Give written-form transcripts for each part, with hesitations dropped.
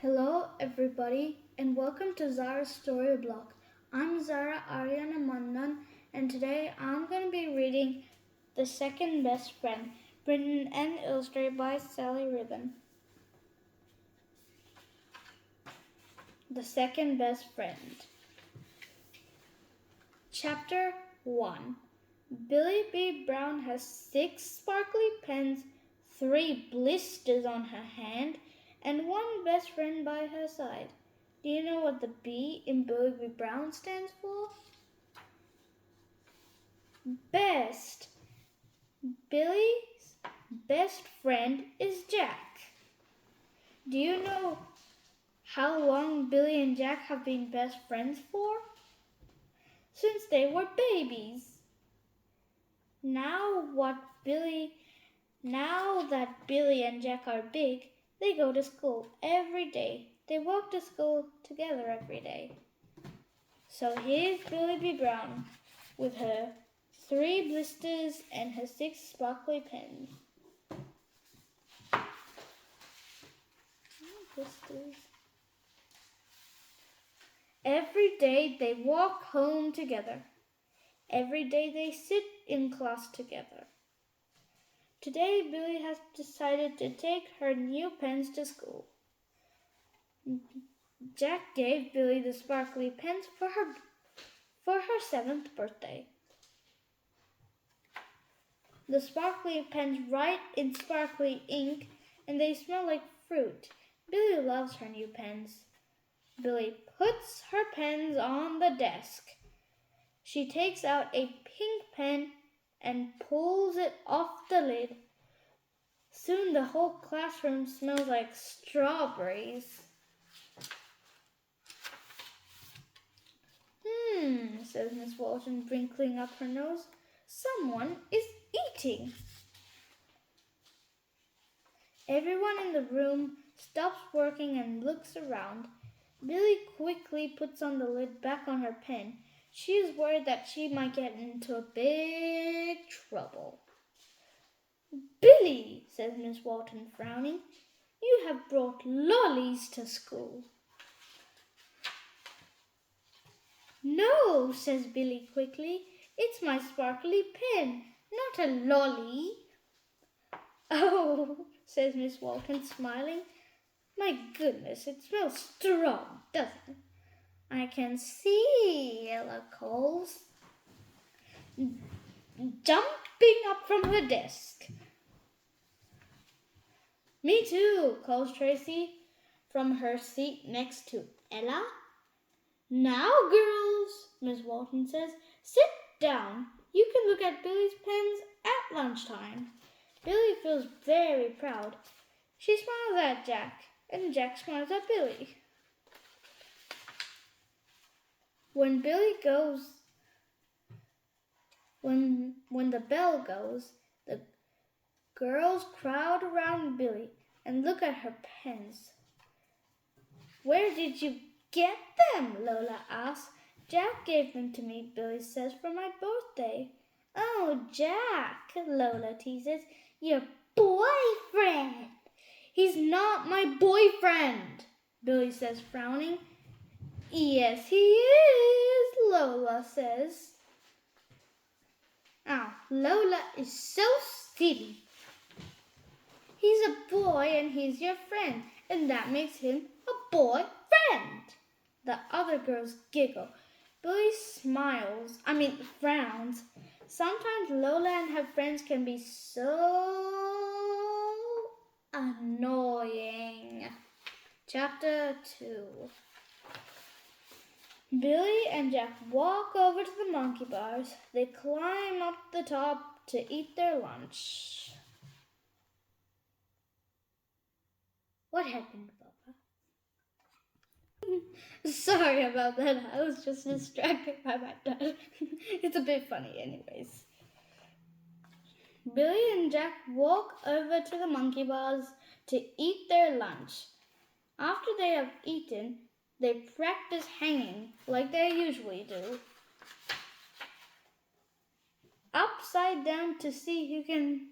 Hello everybody and welcome to Zara's Story Block. I'm Zara Ariana Mandan and today I'm going to be reading The Second Best Friend, written and illustrated by Sally Ribbon. The Second Best Friend. Chapter 1. Billie B. Brown has 6 sparkly pens, 3 blisters on her hand, and 1 best friend by her side. Do you know what the B in Billie B. Brown stands for? Best. Billie's best friend is Jack. Do you know how long Billie and Jack have been best friends for? Since they were babies. Now that Billie and Jack are big, they go to school every day. They walk to school together every day. So here's Billie B. Brown with her 3 blisters and her 6 sparkly pens. Blisters. Every day they walk home together. Every day they sit in class together. Today, Billie has decided to take her new pens to school. Jack gave Billie the sparkly pens for her 7th birthday. The sparkly pens write in sparkly ink, and they smell like fruit. Billie loves her new pens. Billie puts her pens on the desk. She takes out a pink pen and pulls it off the lid. Soon the whole classroom smells like strawberries. Says Miss Walton, wrinkling up her nose. Someone is eating. Everyone in the room stops working and looks around. Billie quickly puts on the lid back on her pen. She is worried that she might get into a big trouble. Billie, says Miss Walton, frowning, you have brought lollies to school. No, says Billie quickly. It's my sparkly pen, not a lolly. Oh, says Miss Walton, smiling. My goodness, it smells strong, doesn't it? I can see, Ella calls, jumping up from her desk. Me too, calls Tracy from her seat next to Ella. Now, girls, Miss Walton says, sit down. You can look at Billie's pens at lunchtime. Billie feels very proud. She smiles at Jack, and Jack smiles at Billie. When the bell goes, the girls crowd around Billie and look at her pens. Where did you get them? Lola asks. Jack gave them to me, Billie says, for my birthday. Oh, Jack, Lola teases, your boyfriend. He's not my boyfriend, Billie says, frowning. Yes, he is, Lola says. Oh, Lola is so silly. He's a boy and he's your friend, and that makes him a boyfriend. The other girls giggle. Billie frowns. Sometimes Lola and her friends can be so annoying. Chapter 2. Billie and Jack walk over to the monkey bars. They climb up the top to eat their lunch. What happened, Papa? Sorry about that. I was just distracted by my dad. It's a bit funny anyways. Billie and Jack walk over to the monkey bars to eat their lunch. After they have eaten, they practice hanging like they usually do. Upside down to see who can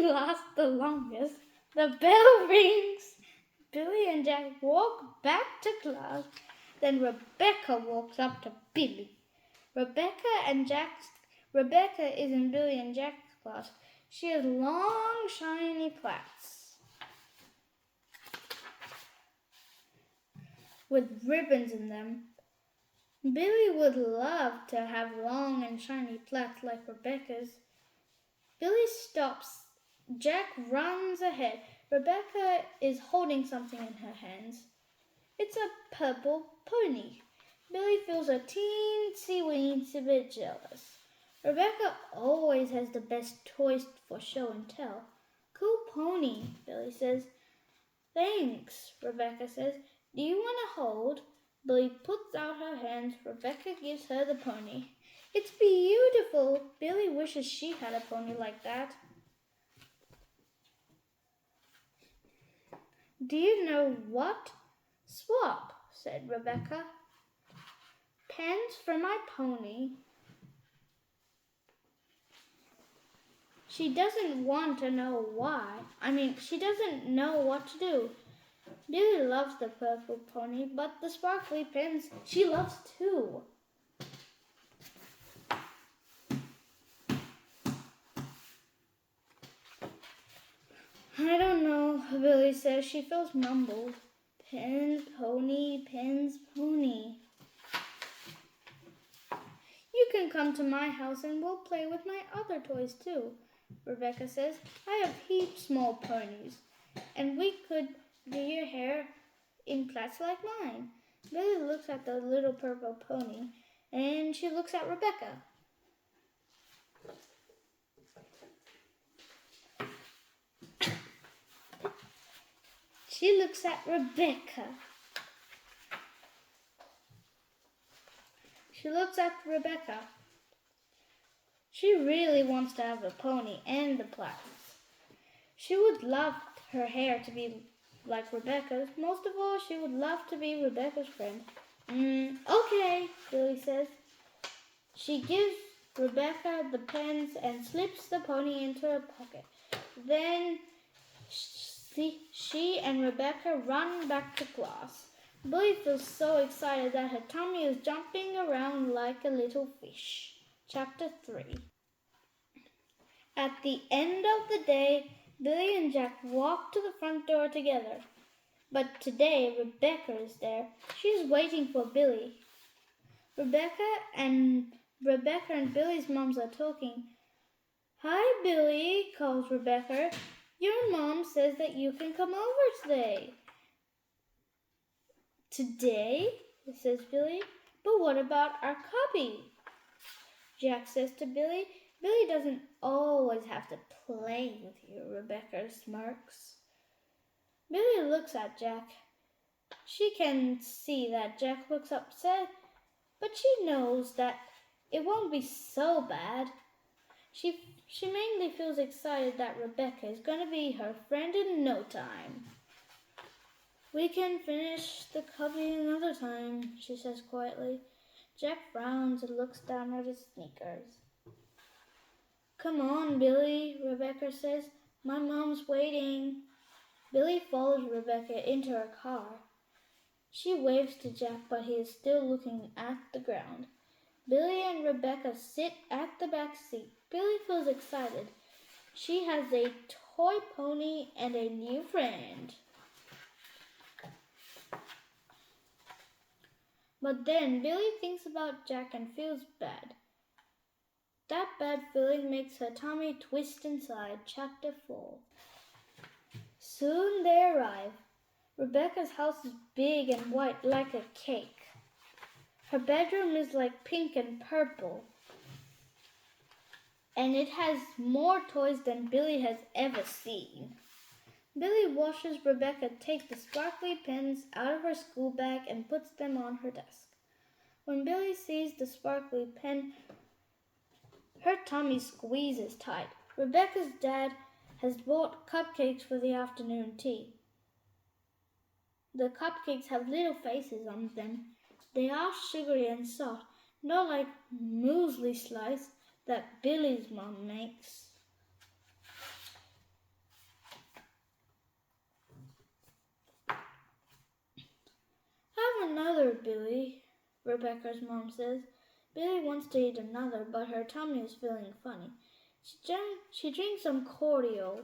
last the longest. The bell rings. Billy and Jack walk back to class. Then Rebecca walks up to Billy. Rebecca is in Billy and Jack's class. She has long, shiny plaits with ribbons in them. Billy would love to have long and shiny plaits like Rebecca's. Billy stops. Jack runs ahead. Rebecca is holding something in her hands. It's a purple pony. Billy feels a teensy-weensy bit jealous. Rebecca always has the best toys for show and tell. Cool pony, Billy says. Thanks, Rebecca says. Do you want to hold? Billy puts out her hands. Rebecca gives her the pony. It's beautiful. Billy wishes she had a pony like that. Do you know what? Swap, said Rebecca. Pens for my pony. She doesn't want to know why. She doesn't know what to do. Billy loves the purple pony, but the sparkly pens she loves too. I don't know, Billy says. She feels mumbled. Pens, pony, pens, pony. You can come to my house and we'll play with my other toys too, Rebecca says. I have heaps small ponies, and we could do your hair in plaits like mine. Billy looks at the little purple pony, and she looks at Rebecca. She looks at Rebecca. She looks at Rebecca. She really wants to have a pony and the plaits. She would love her hair to be like Rebecca's. Most of all, she would love to be Rebecca's friend. Okay, Billy says. She gives Rebecca the pens and slips the pony into her pocket. Then she and Rebecca run back to class. Billy feels so excited that her tummy is jumping around like a little fish. Chapter 3. At the end of the day, Billy and Jack walk to the front door together. But today, Rebecca is there. She's waiting for Billy. Rebecca and Billy's moms are talking. Hi, Billy, calls Rebecca. Your mom says that you can come over today. Today? Says Billy. But what about our cubby? Jack says to Billy. Billy doesn't always have to play with you, Rebecca smirks. Billy looks at Jack. She can see that Jack looks upset, but she knows that it won't be so bad. She mainly feels excited that Rebecca is going to be her friend in no time. We can finish the cubby another time, she says quietly. Jack frowns and looks down at his sneakers. Come on, Billy, Rebecca says. My mom's waiting. Billy follows Rebecca into her car. She waves to Jack, but he is still looking at the ground. Billy and Rebecca sit at the back seat. Billy feels excited. She has a toy pony and a new friend. But then Billy thinks about Jack and feels bad. That bad feeling makes her tummy twist inside. Chapter 4. Soon they arrive. Rebecca's house is big and white like a cake. Her bedroom is like pink and purple. And it has more toys than Billy has ever seen. Billy watches Rebecca take the sparkly pens out of her school bag and puts them on her desk. When Billy sees the sparkly pen, her tummy squeezes tight. Rebecca's dad has bought cupcakes for the afternoon tea. The cupcakes have little faces on them. They are sugary and soft, not like muesli slice that Billy's mom makes. Billie, Rebecca's mom says. Billie wants to eat another, but her tummy is feeling funny. She drinks some cordial,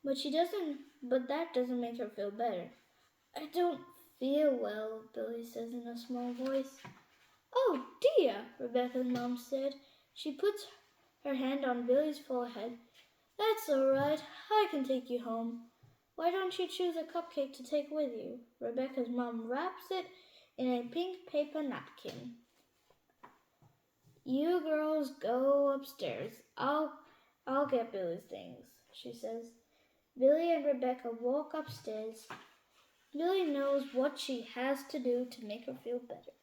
but that doesn't make her feel better. I don't feel well, Billie says in a small voice. Oh dear, Rebecca's mom said. She puts her hand on Billie's forehead. That's all right. I can take you home. Why don't you choose a cupcake to take with you? Rebecca's mom wraps it in a pink paper napkin. You girls go upstairs. I'll get Billie's things, she says. Billie and Rebecca walk upstairs. Billie knows what she has to do to make her feel better.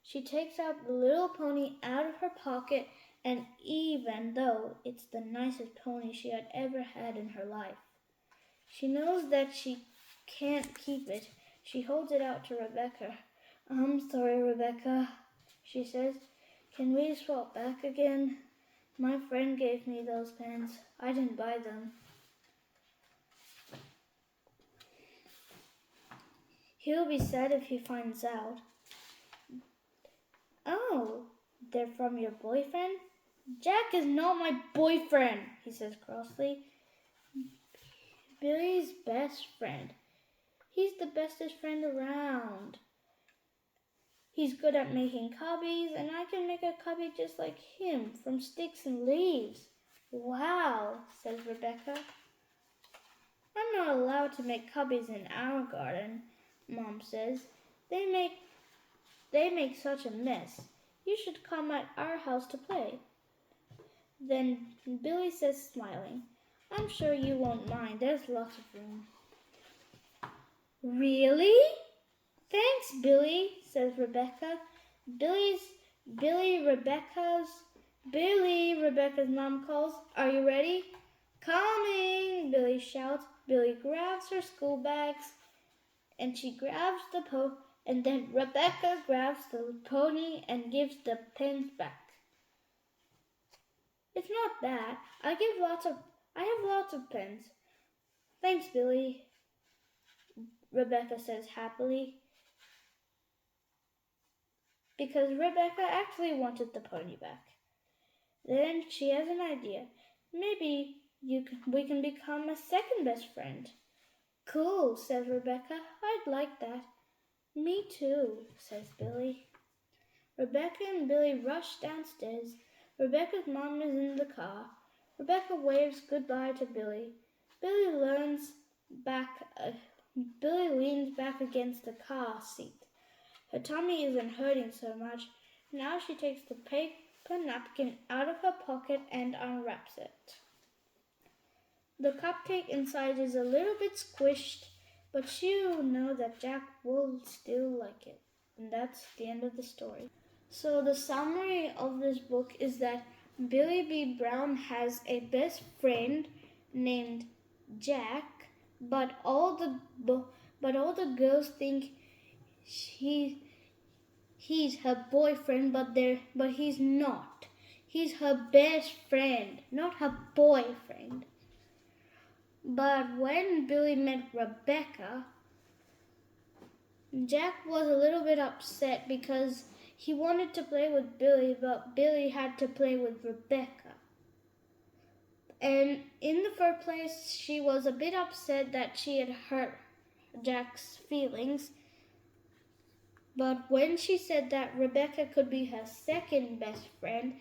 She takes out the little pony out of her pocket, and even though it's the nicest pony she had ever had in her life, she knows that she can't keep it. She holds it out to Rebecca. I'm sorry, Rebecca, she says. Can we swap back again? My friend gave me those pens. I didn't buy them. He'll be sad if he finds out. Oh, they're from your boyfriend? Jack is not my boyfriend, he says crossly. Billie's best friend. He's the bestest friend around. He's good at making cubbies, and I can make a cubby just like him from sticks and leaves. Wow, says Rebecca. I'm not allowed to make cubbies in our garden, Mom says. They make such a mess. You should come at our house to play. Then Billie says, smiling, I'm sure you won't mind. There's lots of room. Really? Thanks, Billie, says Rebecca. Billie, Rebecca's mom calls. Are you ready? Coming, Billie shouts. Billie grabs her school bags and she grabs and then Rebecca grabs the pony and gives the pens back. It's not that. I have lots of pens. Thanks, Billie, Rebecca says happily. Because Rebecca actually wanted the pony back. Then she has an idea. Maybe we can become a second best friend. Cool, says Rebecca. I'd like that. Me too, says Billie. Rebecca and Billie rush downstairs. Rebecca's mom is in the car. Rebecca waves goodbye to Billie. Billie leans back against the car seat. Her tummy isn't hurting so much. Now she takes the paper napkin out of her pocket and unwraps it. The cupcake inside is a little bit squished, but she'll know that Jack will still like it. And that's the end of the story. So the summary of this book is that Billie B. Brown has a best friend named Jack, but all the girls think he's her boyfriend, but he's not. He's her best friend, not her boyfriend. But when Billie met Rebecca, Jack was a little bit upset because he wanted to play with Billie, but Billie had to play with Rebecca. And in the first place, she was a bit upset that she had hurt Jack's feelings. But when she said that Rebecca could be her second best friend,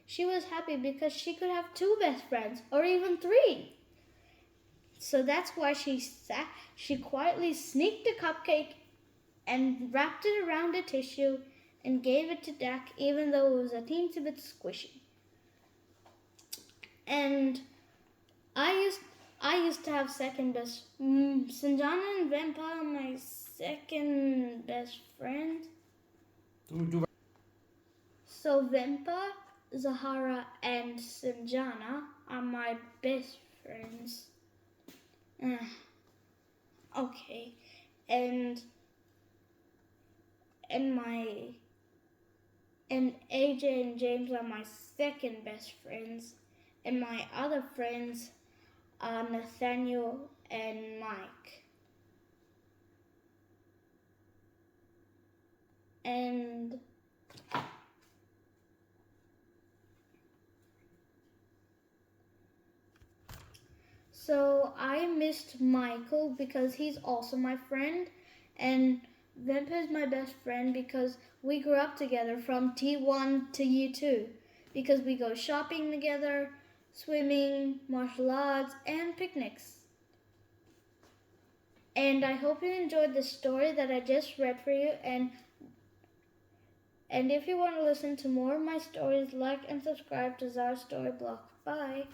she was happy because she could have two best friends, or even three. So that's why she quietly sneaked a cupcake and wrapped it around a tissue and gave it to Jack, even though it was a teensy bit squishy. And I used to have second best. Sanjana and Vampa are my second best friend. So Vampa, Zahara, and Sanjana are my best friends. Okay, and AJ and James are my second best friends, and my other friends are Nathaniel and Mike. And so I missed Michael because he's also my friend, and Vimpa is my best friend because we grew up together from T1 to U2 because we go shopping together, swimming, martial arts, and picnics. And I hope you enjoyed the story that I just read for you, and if you want to listen to more of my stories, like and subscribe to Zara's Story Blog. Bye!